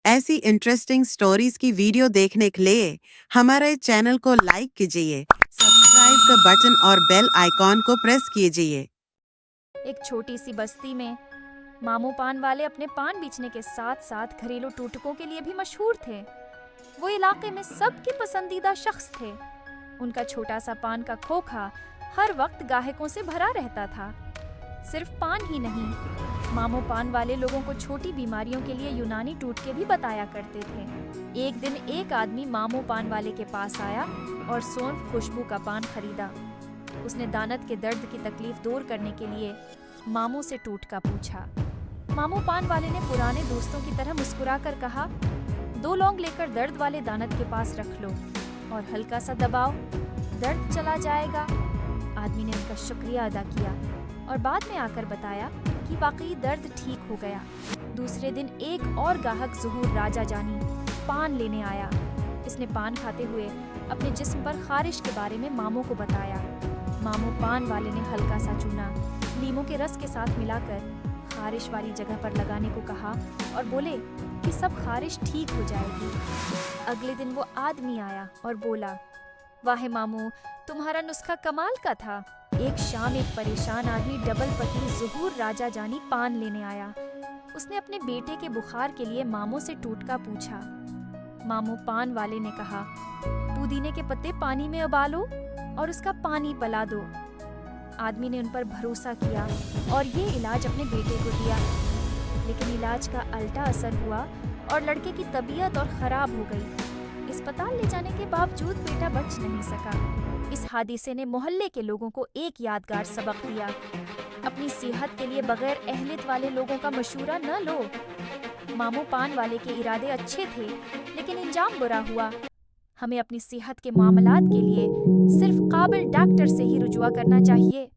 ऐसी interesting stories की video देखने के लिए हमारे चैनल को लाइक कीजिए, सब्सक्राइब का बटन और बेल आइकॉन को प्रेस कीजिए। एक छोटी सी बस्ती में मामू पान वाले अपने पान बेचने के साथ साथ घरेलू टूटकों के लिए भी मशहूर थे। वो इलाके में सबके पसंदीदा शख्स थे। उनका छोटा सा पान का खोखा हर वक्त ग्राहकों से भरा रहता था। सिर्फ पान ही नहीं, मामू पान वाले लोगों को छोटी बीमारियों के लिए यूनानी टूटके भी बताया करते थे। एक दिन एक आदमी मामू पान वाले के पास आया और सौंफ खुशबू का पान खरीदा। उसने दानत के दर्द की तकलीफ दूर करने के लिए मामू से टूटका पूछा। मामू पान वाले ने पुराने दोस्तों की तरह मुस्कुराकर कहा, 2 लौंग लेकर दर्द वाले दानत के पास रख लो और हल्का सा दबाओ, दर्द चला जाएगा। आदमी ने उनका शुक्रिया अदा किया और बाद में आकर बताया कि वाकई दर्द ठीक हो गया। दूसरे दिन एक और ग्राहक ज़ुहूर राजा जानी पान लेने आया। इसने पान खाते हुए अपने जिस्म पर खारिश के बारे में मामू को बताया। मामू पान वाले ने हल्का सा चूना लीमू के रस के साथ मिलाकर खारिश वाली जगह पर लगाने को कहा और बोले कि सब खारिश ठीक हो जाएगी। अगले दिन वो आदमी आया और बोला, वाह मामू, तुम्हारा नुस्खा कमाल का था। एक शाम एक परेशान आदमी डबल पति ज़ुहूर राजा जानी पान लेने आया। उसने अपने बेटे के बुखार के लिए मामू से टूटका पूछा। मामू पान वाले ने कहा, पुदीने के पत्ते पानी में उबालो और उसका पानी पिला दो। आदमी ने उन पर भरोसा किया और ये इलाज अपने बेटे को दिया, लेकिन इलाज का उल्टा असर हुआ और लड़के की तबीयत और खराब हो गई। अस्पताल ले जाने के बावजूद बेटा बच नहीं सका। इस हादसे ने मोहल्ले के लोगों को एक यादगार सबक दिया, अपनी सेहत के लिए बगैर अहलियत वाले लोगों का मशूरा न लो। मामू पान वाले के इरादे अच्छे थे, लेकिन इंजाम बुरा हुआ। हमें अपनी सेहत के मामलात के लिए सिर्फ काबिल डॉक्टर से ही रुजुआ करना चाहिए।